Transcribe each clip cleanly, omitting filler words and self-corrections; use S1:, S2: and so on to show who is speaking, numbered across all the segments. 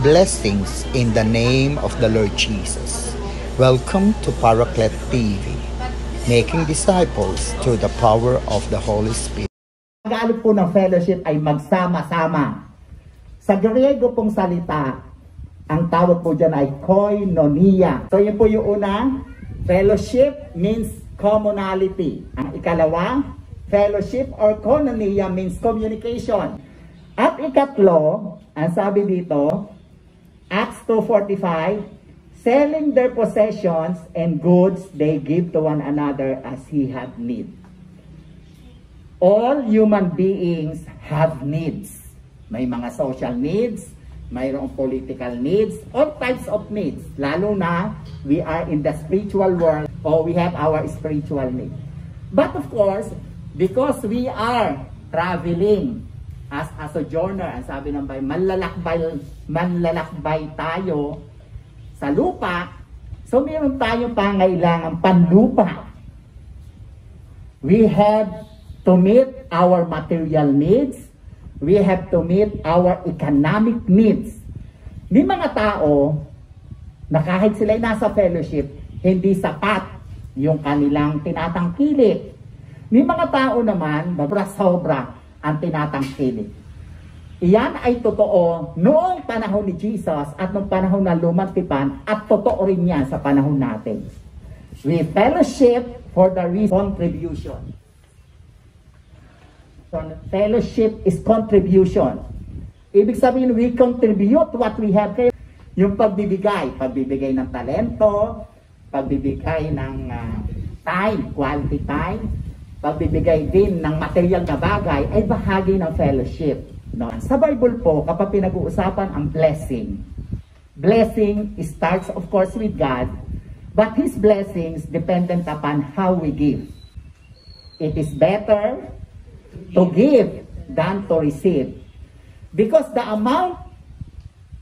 S1: Blessings in the name of the Lord Jesus. Welcome to Paraclete TV, making disciples through the power of the Holy Spirit.
S2: Tagalog po ng fellowship ay magsama-sama. Sa Griego pong salita, ang tawag po dyan ay koinonia. So yun po yung una, fellowship means commonality. Ang ikalawa, fellowship or koinonia means communication. At ikatlo, ang sabi dito, Acts 2:45, selling their possessions and goods they give to one another as he had need. All human beings have needs. May mga social needs, mayroong political needs, all types of needs. Lalo na we are in the spiritual world or we have our spiritual needs. But of course, because we are traveling as a sojourner, ang sabi ng Bible, manlalakbay tayo sa lupa, so meron tayong pangailangan panlupa. We have to meet our material needs, we have to meet our economic needs. May mga tao na kahit sila'y nasa fellowship, hindi sapat yung kanilang tinatangkilik. May mga tao naman, sobra ang tinatangkilik. Iyan ay totoo noong panahon ni Jesus at noong panahon na lumantipan at totoo rin yan sa panahon natin. We fellowship for the contribution. So, fellowship is contribution. Ibig sabihin, we contribute what we have. Yung pagbibigay ng talento, pagbibigay ng time, quality time, pagbibigay din ng material na bagay ay bahagi ng fellowship. No? Sa Bible po, kapag pinag-uusapan ang blessing, blessing starts of course with God, but His blessings dependent upon how we give. It is better to give than to receive. Because the amount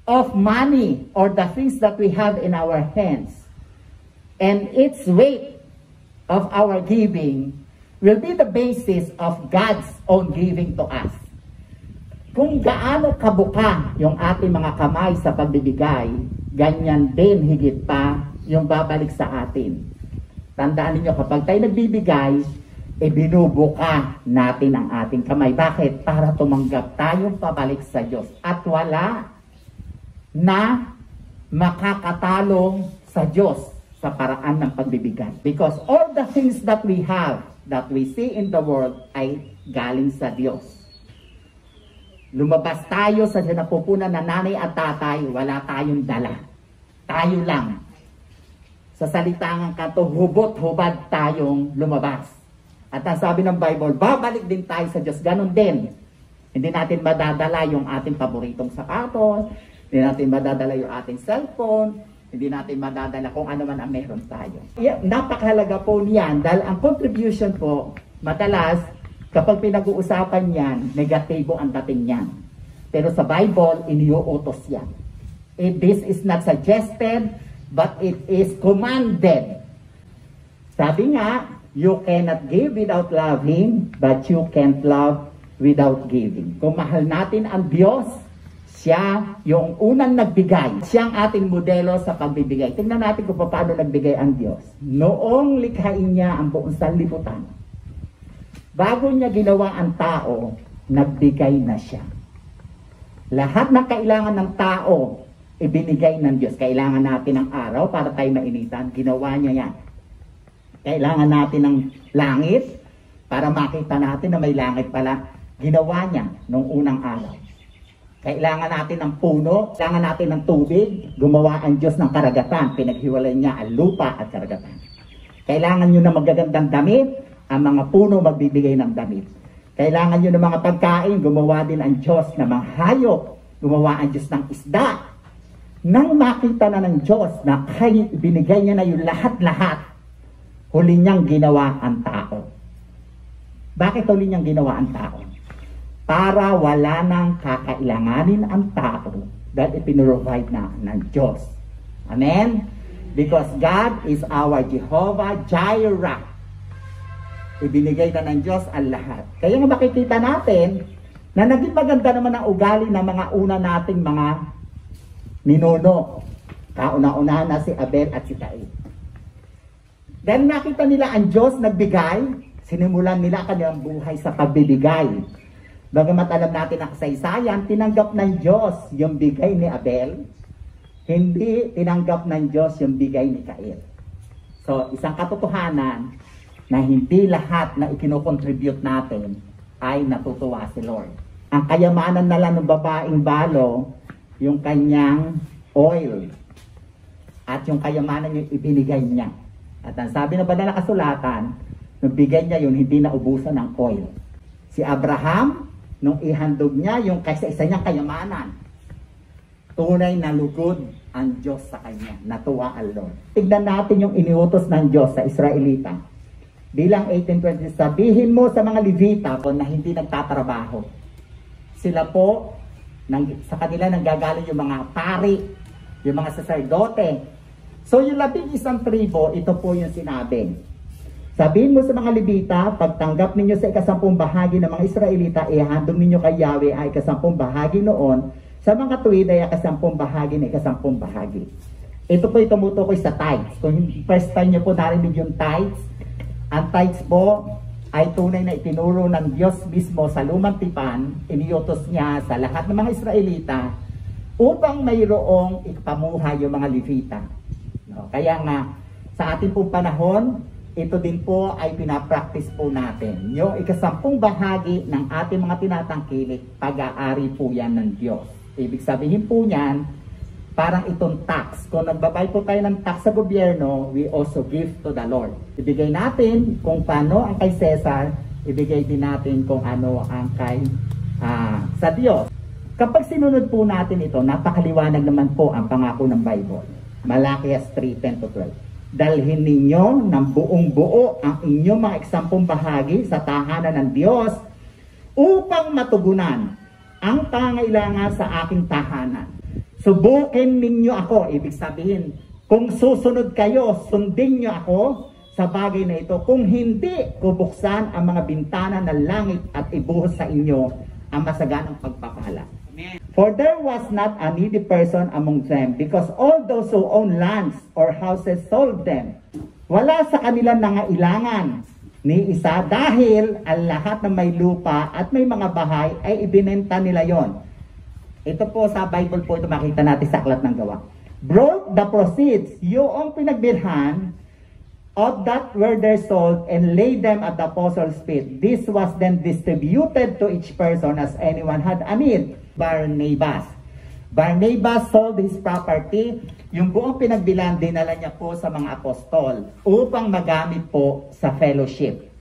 S2: of money or the things that we have in our hands and its weight of our giving will be the basis of God's own giving to us. Kung gaano kabuka yung ating mga kamay sa pagbibigay, ganyan din higit pa yung babalik sa atin. Tandaan niyo, kapag tayo nagbibigay, binubuka natin ang ating kamay. Bakit? Para tumanggap tayong pabalik sa Diyos. At wala na makakatalong sa Diyos sa paraan ng pagbibigay. Because all the things that we have, that we see in the world ay galing sa Diyos. Lumabas tayo sa sinapupunan ng nanay at tatay, wala tayong dala. Tayo lang. Sa salitangang kanto, hubot-hubad tayong lumabas. At ang sabi ng Bible, babalik din tayo sa Diyos. Ganon din. Hindi natin madadala yung ating paboritong sapatos, hindi natin madadala yung ating cellphone, hindi natin madadala kung ano man ang meron tayo. Napakahalaga po niyan dahil ang contribution po, madalas, kapag pinag-uusapan yan, negatibo ang dating yan. Pero sa Bible, iniuutos yan. This is not suggested, but it is commanded. Sabi nga, you cannot give without loving, but you can't love without giving. Kung mahal natin ang Diyos, siya yung unang nagbigay. Siya ang ating modelo sa pagbibigay. Tingnan natin kung paano nagbigay ang Diyos. Noong likhain niya ang buong sanlibutan, bago niya ginawa ang tao, nagbigay na siya. Lahat ng kailangan ng tao, ibinigay ng Diyos. Kailangan natin ng araw para tayo mainitan. Ginawa niya yan. Kailangan natin ng langit para makita natin na may langit pala. Ginawa niya nung unang araw. Kailangan natin ng puno, kailangan natin ng tubig, gumawa ang Diyos ng karagatan, pinaghiwalay niya ang lupa at karagatan. Kailangan nyo ng magagandang damit, ang mga puno magbibigay ng damit. Kailangan nyo ng mga pagkain, gumawa din ang Diyos ng mga hayop, gumawa ang Diyos ng isda. Nang makita na ng Diyos na binigay niya na yung lahat-lahat, huli niyang ginawa ang tao. Bakit huli niyang ginawa ang tao? Para wala nang kakailanganin ang tao dahil ipinrovide na ng Diyos. Amen? Because God is our Jehovah Jireh. Ibinigay na ng Diyos ang lahat. Kaya nga makikita natin na naging maganda naman ang ugali ng mga una nating mga ninuno. Kauna-unahan na si Abel at si Cain. Dahil nakita nila ang Diyos nagbigay, sinimulan nila kanilang buhay sa pagbibigay. Bagamat alam natin ang kasaysayan, tinanggap ng Diyos yung bigay ni Abel, hindi tinanggap ng Diyos yung bigay ni Cain. So, isang katotohanan na hindi lahat na ikinocontribute natin ay natutuwa si Lord. Ang kayamanan na lang ng babaeng balo, yung kanyang oil, at yung kayamanan yung ibinigay niya. At ang sabi ng banal na kasulatan, nung bigay niya yun, hindi naubusan ng oil. Si Abraham, nung ihandog niya yung kaysa-isa niyang kayamanan, tunay na lugod ang Diyos sa kanya. Natuwa ang Lord. Tignan natin yung iniutos ng Diyos sa Israelita. Bilang 18:20, sabihin mo sa mga Levita na hindi nagtatrabaho. Sila po, sa kanila nanggagaling yung mga pari, yung mga saserdote. So yung 11 tribo, ito po yung sinabi. Sabihin mo sa mga Levita, pagtanggap ninyo sa ikasampung bahagi ng mga Israelita, ihandog ninyo kay Yahweh ay ikasampung bahagi noon, sa mga tuwid ay ikasampung bahagi na ikasampung bahagi. Ito po tumutukoy sa tithes. Kung first time nyo po narinig yung tithes, ang tithes po ay tunay na itinuro ng Diyos mismo sa lumang tipan, iniutos niya sa lahat ng mga Israelita upang mayroong ipamuhay yung mga Levita. No? Kaya nga, sa ating pong panahon, ito din po ay pinapractice po natin. Yung ikasampung bahagi ng ating mga tinatangkilik, pag-aari po yan ng Diyos. Ibig sabihin po niyan, parang itong tax. Kung nagbabay po tayo ng tax sa gobyerno, we also give to the Lord. Ibigay natin kung paano ang kay Cesar, ibigay din natin kung ano ang kay sa Diyos. Kapag sinunod po natin ito, napakaliwanag naman po ang pangako ng Bible. Malakias 3:10-12. Dalhin ninyo ng buong buo ang inyong mga eksampong bahagi sa tahanan ng Diyos upang matugunan ang pangailangan sa aking tahanan. Subukin ninyo ako, ibig sabihin, kung susunod kayo, sundin nyo ako sa bagay na ito. Kung hindi, kubuksan ang mga bintana ng langit at ibuhos sa inyo ang masaganang pagpapala. For there was not a needy person among them, because all those who own lands or houses sold them. Wala sa kanilang nangailangan ni isa dahil ang lahat ng may lupa at may mga bahay ay ibinenta nila yon. Ito po sa Bible po, ito makita natin sa Aklat ng Gawa. Brought the proceeds, yung pinagbilhan of that were their sold and laid them at the apostles' feet. This was then distributed to each person as anyone had a need. Barnabas sold his property, yung buong pinagbilan dinala niya po sa mga apostol upang magamit po sa fellowship.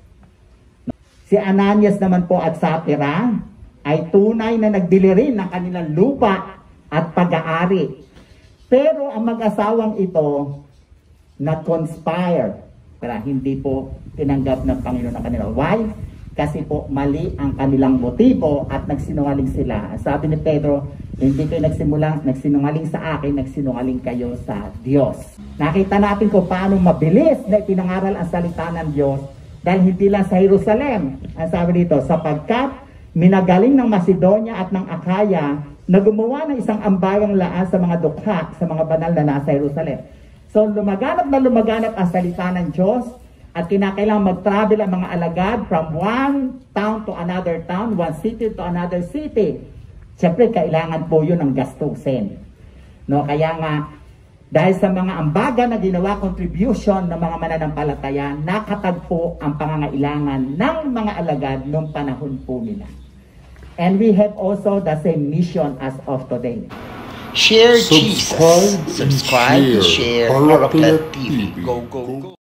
S2: Si Ananias naman po at Sapphira ay tunay na nagbili rin ng kanilang lupa at pag-aari. Pero ang mag-asawang ito nag-conspire para hindi po tinanggap ng Panginoon ang kanilang wife. Kasi po mali ang kanilang motibo at nagsinungaling sila. Sabi ni Pedro, hindi kayo nagsinungaling sa akin, nagsinungaling kayo sa Diyos. Nakita natin kung paano mabilis na ipinangaral ang salita ng Diyos dahil hindi lang sa Jerusalem. Ang sabi dito, sapagkat minagaling ng Macedonia at ng Akaya na gumawa ng isang ambayang laan sa mga dukha, sa mga banal na nasa Jerusalem. So lumaganap na lumaganap ang salita ng Diyos. At kinakailangan mag-travel ang mga alagad from one town to another town, one city to another city. Siyempre, kailangan po yun ng gastusin. No? Kaya nga, dahil sa mga ambaga na ginawa contribution ng mga mananampalataya, nakatagpo ang pangangailangan ng mga alagad noong panahon po nila. And we have also the same mission as of today.
S1: Share Jesus. Subscribe, share Paraclet TV. Go, go, go.